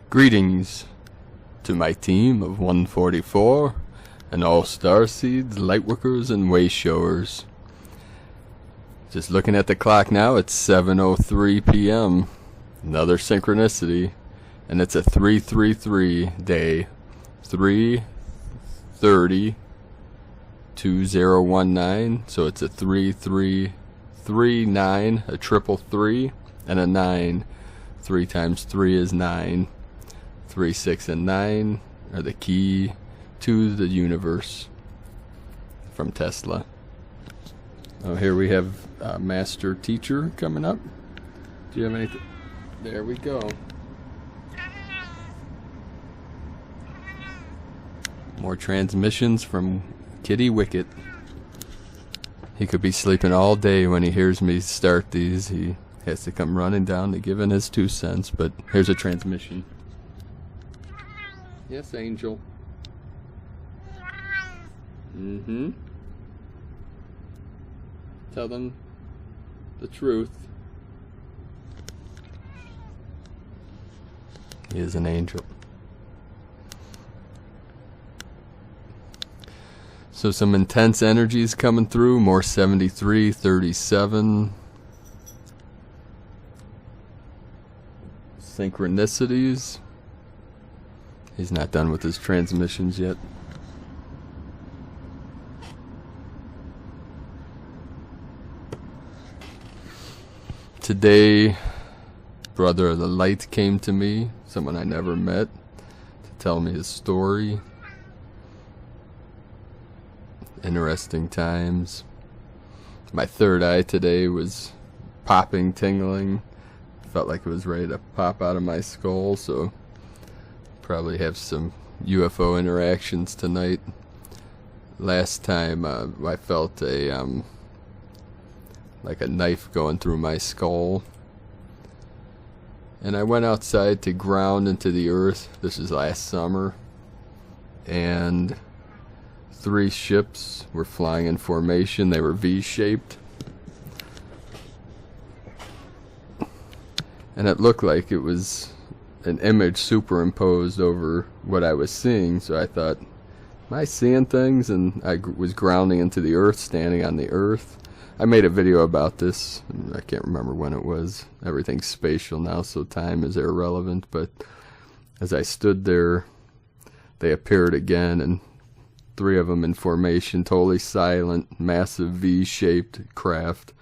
Greetings to my team of 144 and all Starseeds, Lightworkers, and Wayshowers. Just looking at the clock now, it's 7:03 p.m. Another synchronicity, and it's a 333 day. 3/30/2019, so it's a 3339, a triple three, and a 9. 3 times 3 is 9. 3, 6, and 9 are the key to the universe from Tesla. Oh, here we have Master Teacher coming up. Do you have anything? There we go. More transmissions from Kitty Wicket. He could be sleeping all day when he hears me start these. He has to come running down to give in his 2 cents, but here's a transmission. Yes, Angel. Tell them the truth. He is an angel. So some intense energies coming through, more 73, 37. Synchronicities. He's not done with his transmissions yet. Today, Brother of the Light came to me, someone I never met, to tell me his story. Interesting times. My third eye today was popping, tingling. Felt like it was ready to pop out of my skull, so probably have some UFO interactions tonight. Last time I felt a like a knife going through my skull, and I went outside to ground into the earth. This is last summer, and 3 ships were flying in formation. They were V-shaped, and it looked like it was an image superimposed over what I was seeing. So I thought, am I seeing things? And I was grounding into the earth, standing on the earth. I made a video about this. I can't remember when it was. Everything's spatial now, so time is irrelevant. But as I stood there, they appeared again, and 3 of them in formation, totally silent, massive V-shaped craft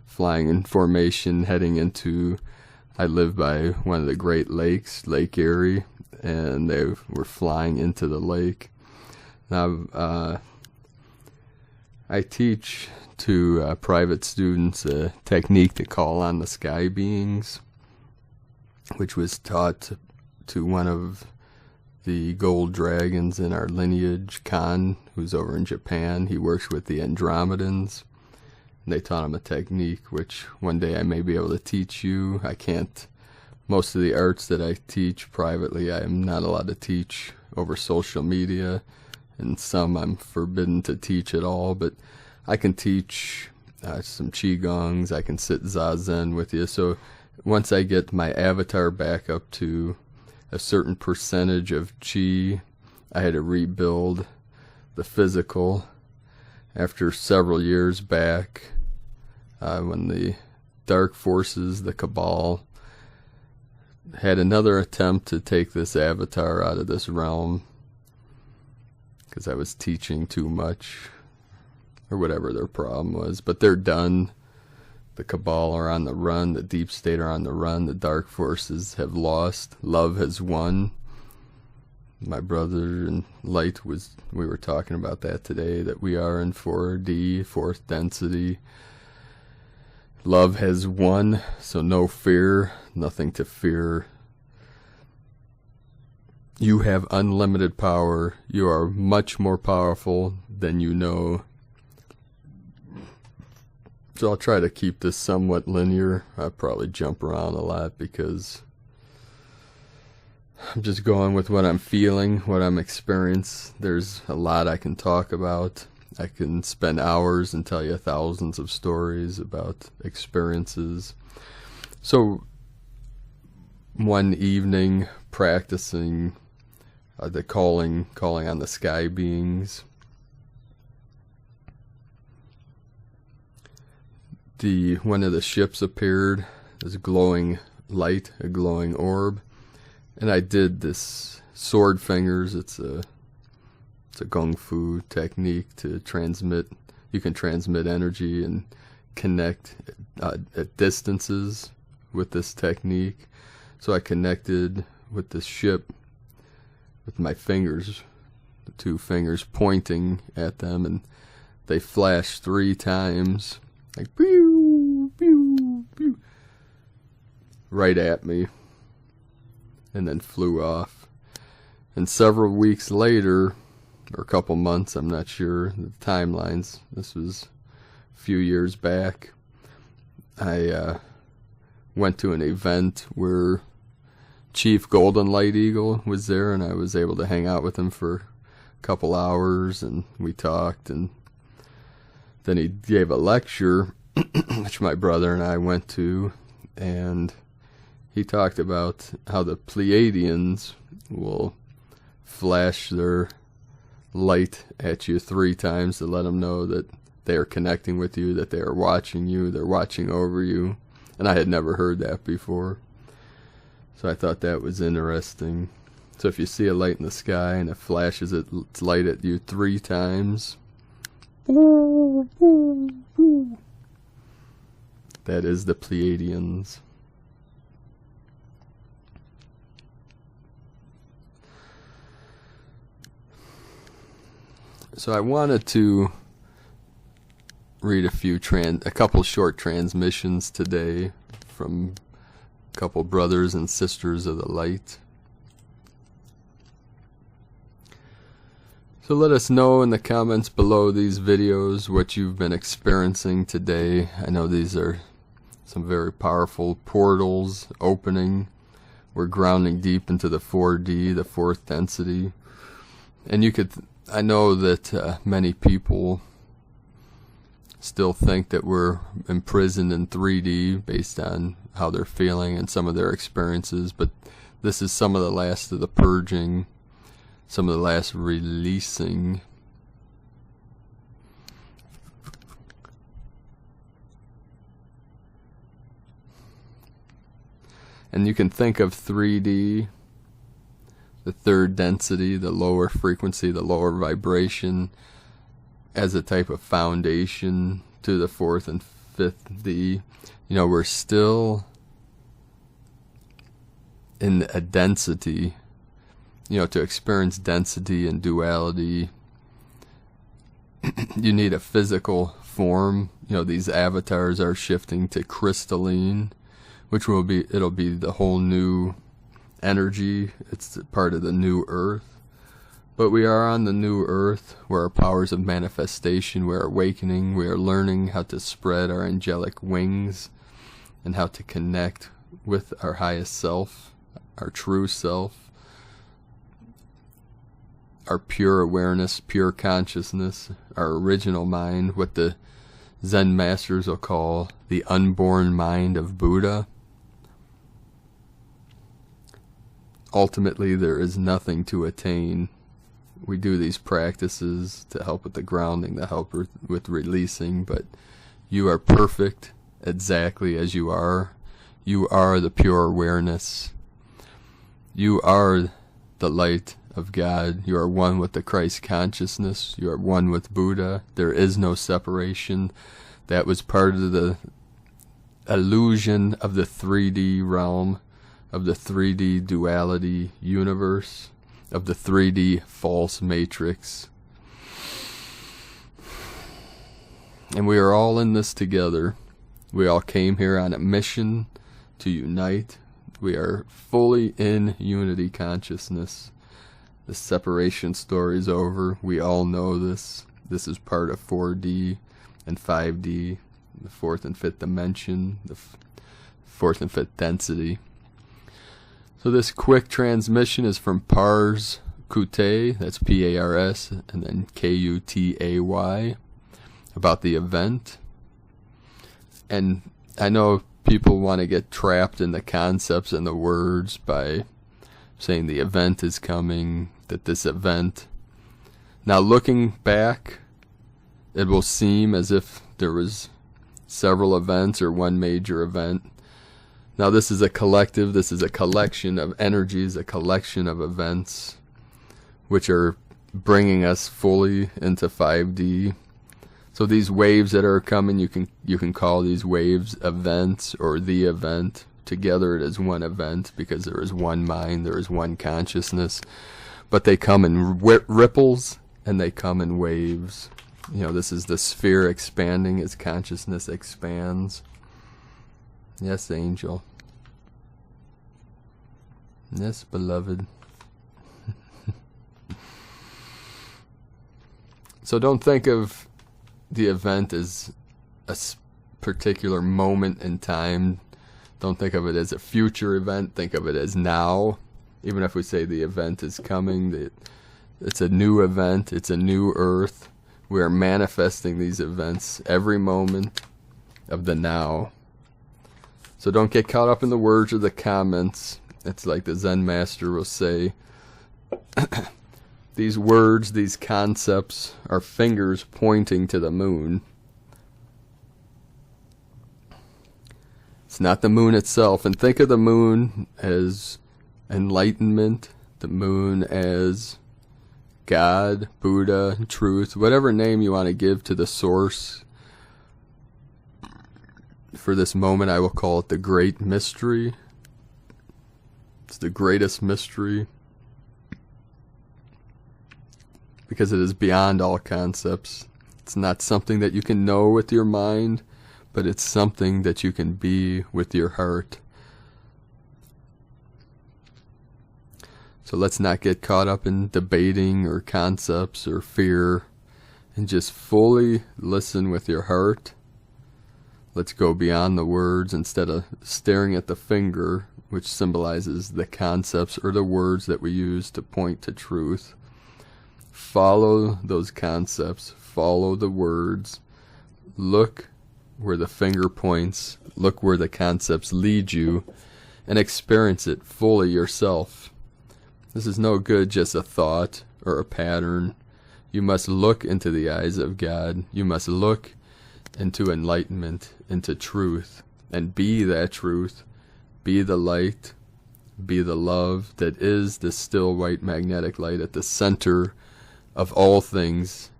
flying in formation, heading into, I live by one of the Great Lakes, Lake Erie, and they were flying into the lake. Now, I teach to private students a technique to call on the sky beings, which was taught to one of the gold dragons in our lineage, Khan, who's over in Japan. He works with the Andromedans. And they taught him a technique which one day I may be able to teach you. I can't. Most of the arts that I teach privately, I am not allowed to teach over social media, and some I'm forbidden to teach at all. But I can teach some Qigongs. I can sit Zazen with you. So once I get my avatar back up to a certain percentage of Qi, I had to rebuild the physical. After several years back, when the dark forces, the Cabal, had another attempt to take this avatar out of this realm because I was teaching too much, or whatever their problem was. But they're done. The Cabal are on the run. The Deep State are on the run. The dark forces have lost. Love has won. My brother in light we were talking about that today, that we are in 4D, 4th density. Love has won, so no fear, nothing to fear. You have unlimited power. You are much more powerful than you know. So I'll try to keep this somewhat linear. I'll probably jump around a lot because I'm just going with what I'm feeling, what I'm experiencing. There's a lot I can talk about. I can spend hours and tell you thousands of stories about experiences. So one evening practicing the calling on the sky beings. One of the ships appeared as a glowing light, a glowing orb, and I did this sword fingers. It's a kung fu technique to transmit. You can transmit energy and connect at distances with this technique. So I connected with this ship with my fingers, the two fingers pointing at them, and they flashed 3 times, like pew, pew, pew, right at me, and then flew off. And several weeks later, or a couple months, I'm not sure the timelines, this was a few years back, I went to an event where Chief Golden Light Eagle was there, and I was able to hang out with him for a couple hours, and we talked, and then he gave a lecture which my brother and I went to, and he talked about how the Pleiadians will flash their light at you 3 times to let them know that they are connecting with you, that they are watching you, they're watching over you. And I had never heard that before, so I thought that was interesting. So if you see a light in the sky and it flashes its light at you 3 times, that is the Pleiadians. So I wanted to read a couple short transmissions today from a couple brothers and sisters of the light. So let us know in the comments below these videos what you've been experiencing today. I know these are some very powerful portals opening. We're grounding deep into the 4D, the 4th density. And I know that many people still think that we're imprisoned in 3D based on how they're feeling and some of their experiences, but this is some of the last of the purging, some of the last releasing. And you can think of 3D, the 3rd density, the lower frequency, the lower vibration, as a type of foundation to the 4th and 5th D. You know, we're still in a density. You know, to experience density and duality, you need a physical form. You know, these avatars are shifting to crystalline, which it'll be the whole new energy. It's part of the new earth. But we are on the new earth where our powers of manifestation, we are awakening, we are learning how to spread our angelic wings and how to connect with our highest self, our true self, our pure awareness, pure consciousness, our original mind, what the Zen masters will call the unborn mind of Buddha. Ultimately, there is nothing to attain. We do these practices to help with the grounding, to help with releasing, but you are perfect exactly as you are. You are the pure awareness. You are the light of God. You are one with the Christ consciousness. You are one with Buddha. There is no separation. That was part of the illusion of the 3D realm, of the 3D duality universe, of the 3D false matrix. And we are all in this together. We all came here on a mission to unite. We are fully in unity consciousness. The separation story is over. We all know this. This is part of 4D and 5D, the 4th and 5th dimension, the 4th and 5th density. So this quick transmission is from Pars Kutay, that's P-A-R-S, and then K-U-T-A-Y, about the event. And I know people want to get trapped in the concepts and the words by saying the event is coming, that this event. Now looking back, it will seem as if there was several events or one major event. Now this is a collective, this is a collection of energies, a collection of events which are bringing us fully into 5D. So these waves that are coming, you can call these waves events or the event. Together it is one event because there is one mind, there is one consciousness. But they come in ripples and they come in waves. You know, this is the sphere expanding as consciousness expands. Yes, angel. Yes, beloved. So don't think of the event as a particular moment in time. Don't think of it as a future event. Think of it as now. Even if we say the event is coming, it's a new event. It's a new earth. We are manifesting these events every moment of the now. So don't get caught up in the words or the comments. It's like the Zen master will say, these words, these concepts are fingers pointing to the moon. It's not the moon itself. And think of the moon as enlightenment, the moon as God, Buddha, truth, whatever name you want to give to the source. For this moment, I will call it the great mystery. It's the greatest mystery because it is beyond all concepts. It's not something that you can know with your mind, but it's something that you can be with your heart. So let's not get caught up in debating or concepts or fear, and just fully listen with your heart. Let's go beyond the words instead of staring at the finger, which symbolizes the concepts or the words that we use to point to truth. Follow those concepts, follow the words, look where the finger points, look where the concepts lead you, and experience it fully yourself. This is no good just a thought or a pattern. You must look into the eyes of God. You must look into enlightenment, into truth, and be that truth. Be the light, be the love that is the still white magnetic light at the center of all things,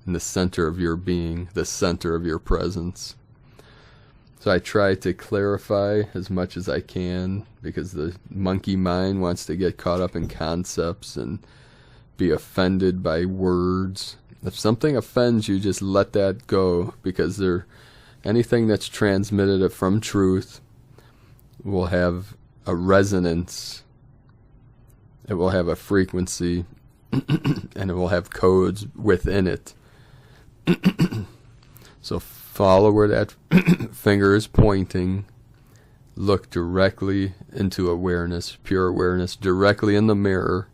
in the center of your being, the center of your presence. So I try to clarify as much as I can, because the monkey mind wants to get caught up in concepts and be offended by words. If something offends you, just let that go, because anything that's transmitted from truth will have a resonance. It will have a frequency, and it will have codes within it. So follow where that finger is pointing. Look directly into awareness, pure awareness, directly in the mirror.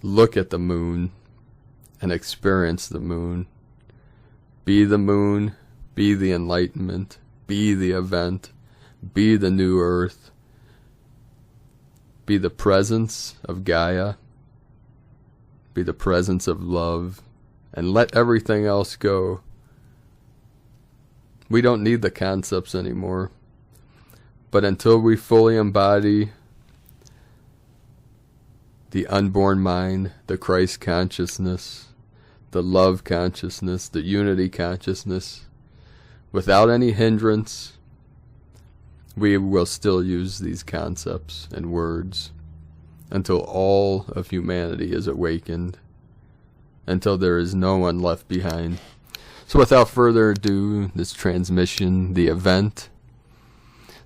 Look at the moon and experience the moon. Be the moon, be the enlightenment, be the event, be the new earth, be the presence of Gaia, be the presence of love, and let everything else go. We don't need the concepts anymore. But until we fully embody the unborn mind, the Christ consciousness, the love consciousness, the unity consciousness, without any hindrance, we will still use these concepts and words until all of humanity is awakened, until there is no one left behind. So without further ado, this transmission, the event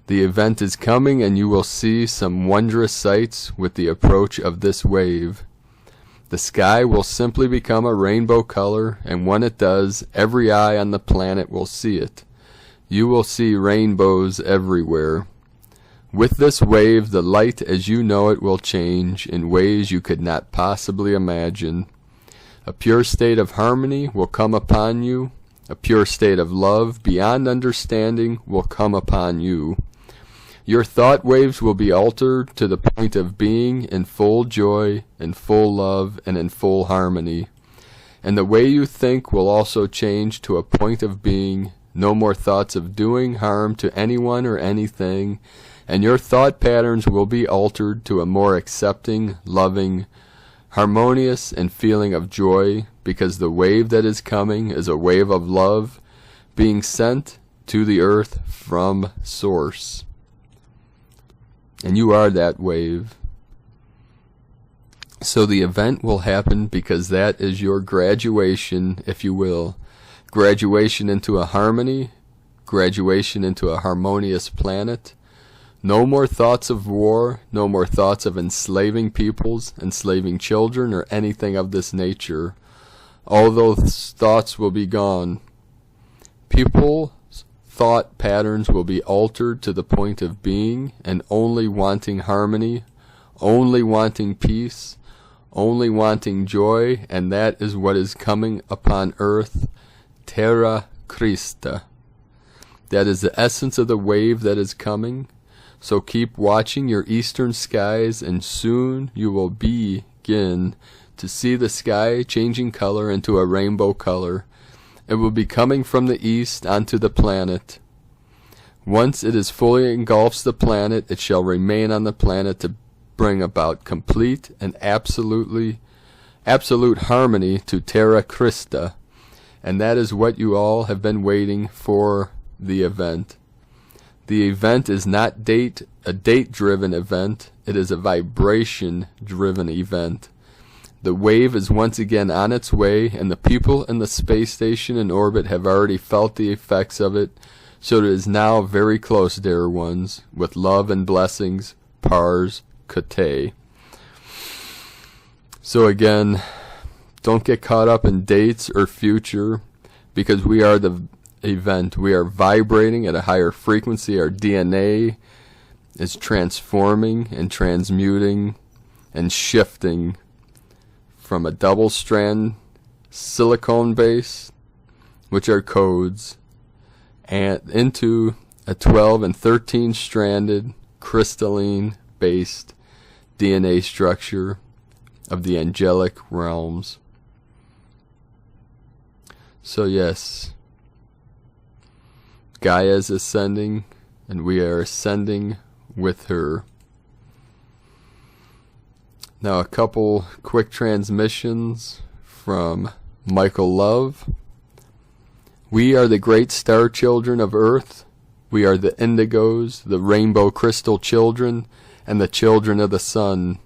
is coming, and you will see some wondrous sights with the approach of this wave. The sky will simply become a rainbow color, and when it does, every eye on the planet will see it. You will see rainbows everywhere. With this wave, the light as you know it will change in ways you could not possibly imagine. A pure state of harmony will come upon you. A pure state of love beyond understanding will come upon you. Your thought waves will be altered to the point of being in full joy, in full love, and in full harmony. And the way you think will also change to a point of being no more thoughts of doing harm to anyone or anything, and your thought patterns will be altered to a more accepting, loving, harmonious, and feeling of joy, because the wave that is coming is a wave of love being sent to the earth from Source. And you are that wave. So the event will happen because that is your graduation, if you will. Graduation into a harmony, graduation into a harmonious planet. No more thoughts of war, no more thoughts of enslaving peoples, enslaving children, or anything of this nature. All those thoughts will be gone. People's thought patterns will be altered to the point of being and only wanting harmony, only wanting peace, only wanting joy, and that is what is coming upon earth, Terra Christa. That is the essence of the wave that is coming. So keep watching your eastern skies, and soon you will begin to see the sky changing color into a rainbow color. It will be coming from the east onto the planet. Once it is fully engulfs the planet, it shall remain on the planet to bring about complete and absolute harmony to Terra Christa. And that is what you all have been waiting for, the event. The event is not a date-driven event. It is a vibration-driven event. The wave is once again on its way, and the people in the space station in orbit have already felt the effects of it, so it is now very close, dear ones, with love and blessings, Pars Cote. So again, don't get caught up in dates or future, because we are the event. We are vibrating at a higher frequency. Our DNA is transforming and transmuting and shifting from a double strand silicone base, which are codes, and into a 12 and 13 stranded crystalline based DNA structure of the angelic realms. So yes, Gaia is ascending, and we are ascending with her. Now a couple quick transmissions from Michael Love. We are the great star children of Earth. We are the indigos, the rainbow crystal children, and the children of the sun.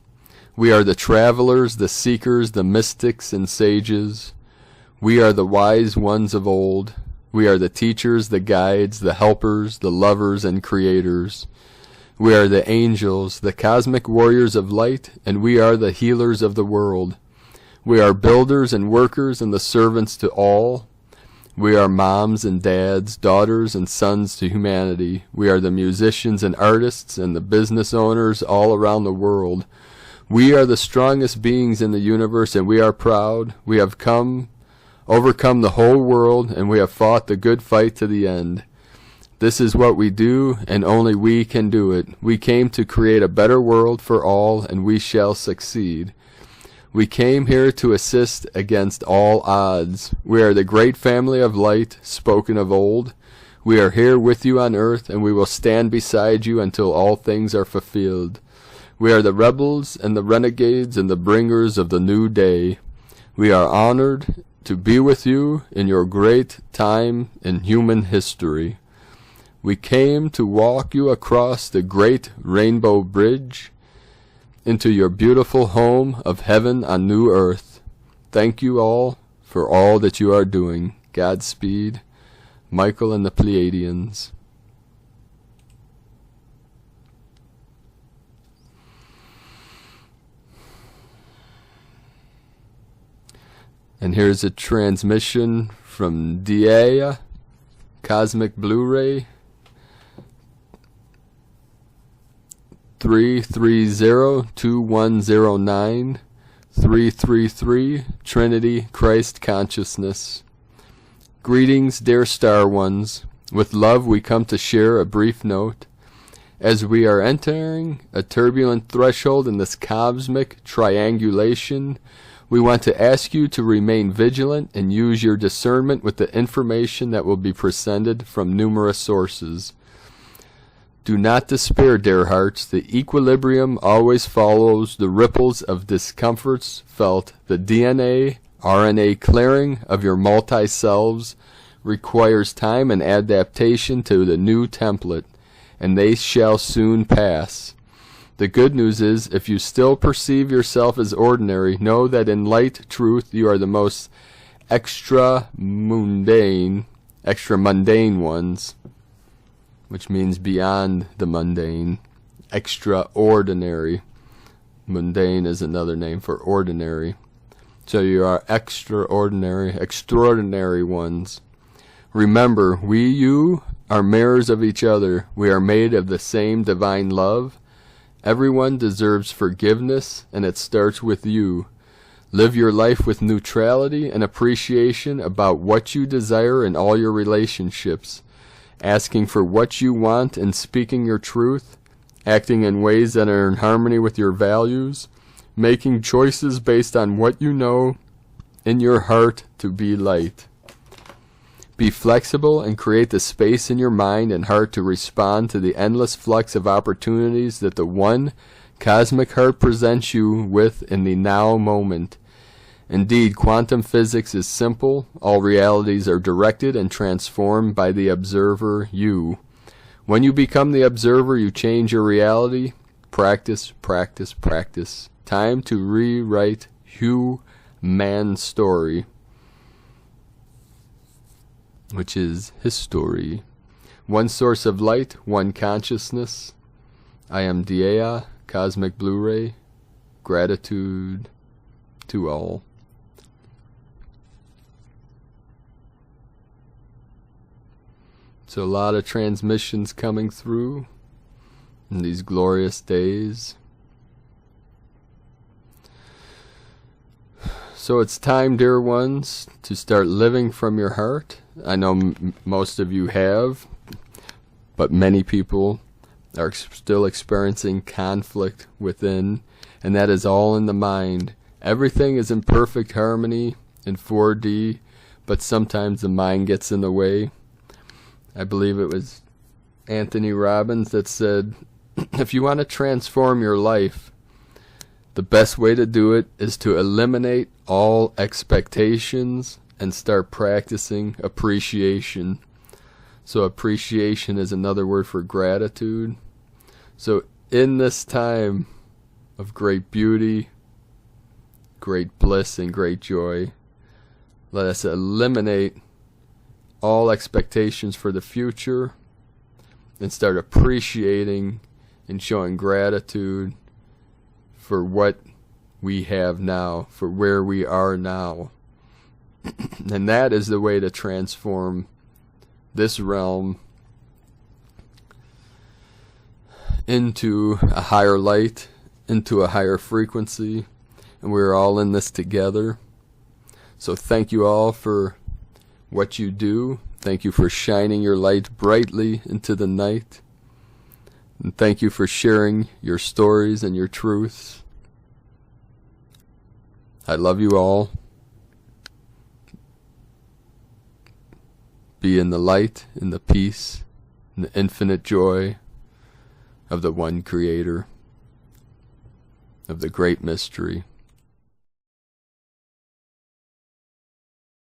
We are the travelers, the seekers, the mystics and sages. We are the wise ones of old. We are the teachers, the guides, the helpers, the lovers and creators. We are the angels, the cosmic warriors of light, and we are the healers of the world. We are builders and workers and the servants to all. We are moms and dads, daughters and sons to humanity. We are the musicians and artists and the business owners all around the world. We are the strongest beings in the universe, and we are proud. We have overcome the whole world, and we have fought the good fight to the end. This is what we do, and only we can do it. We came to create a better world for all, and we shall succeed. We came here to assist against all odds. We are the great family of light, spoken of old. We are here with you on earth, and we will stand beside you until all things are fulfilled. We are the rebels and the renegades and the bringers of the new day. We are honored to be with you in your great time in human history. We came to walk you across the great rainbow bridge into your beautiful home of heaven on new earth. Thank you all for all that you are doing. Godspeed, Michael and the Pleiadians. And here's a transmission from Dia, Cosmic Blu-ray 330-2109 333 Trinity Christ Consciousness. Greetings, dear Star Ones. With love we come to share a brief note. As we are entering a turbulent threshold in this cosmic triangulation, we want to ask you to remain vigilant and use your discernment with the information that will be presented from numerous sources. Do not despair, dear hearts. The equilibrium always follows the ripples of discomforts felt. The DNA, RNA clearing of your multi-selves requires time and adaptation to the new template, and they shall soon pass. The good news is, if you still perceive yourself as ordinary, know that in light truth you are the most extra mundane ones, which means beyond the mundane, extraordinary. Mundane is another name for ordinary. So you are extraordinary ones. Remember, you are mirrors of each other. We are made of the same divine love. Everyone deserves forgiveness, and it starts with you. Live your life with neutrality and appreciation about what you desire in all your relationships, asking for what you want and speaking your truth, acting in ways that are in harmony with your values, making choices based on what you know in your heart to be light. Be flexible and create the space in your mind and heart to respond to the endless flux of opportunities that the one cosmic heart presents you with in the now moment. Indeed, quantum physics is simple. All realities are directed and transformed by the observer, you. When you become the observer, you change your reality. Practice, practice, practice. Time to rewrite Man's story, which is his story. One source of light, one consciousness. I am Dea, Cosmic Blu-ray. Gratitude to all. So a lot of transmissions coming through in these glorious days. So it's time, dear ones, to start living from your heart. I know most of you have, but many people are still experiencing conflict within, and that is all in the mind. Everything is in perfect harmony in 4D, but sometimes the mind gets in the way. I believe it was Anthony Robbins that said, if you want to transform your life, the best way to do it is to eliminate all expectations and start practicing appreciation. So appreciation is another word for gratitude. So in this time of great beauty, great bliss, and great joy, let us eliminate all expectations for the future and start appreciating and showing gratitude for what we have now, for where we are now. And that is the way to transform this realm into a higher light, into a higher frequency, and we're all in this together. So thank you all for what you do. Thank you for shining your light brightly into the night. And thank you for sharing your stories and your truths. I love you all. Be in the light, in the peace, in the infinite joy of the one Creator, of the great mystery.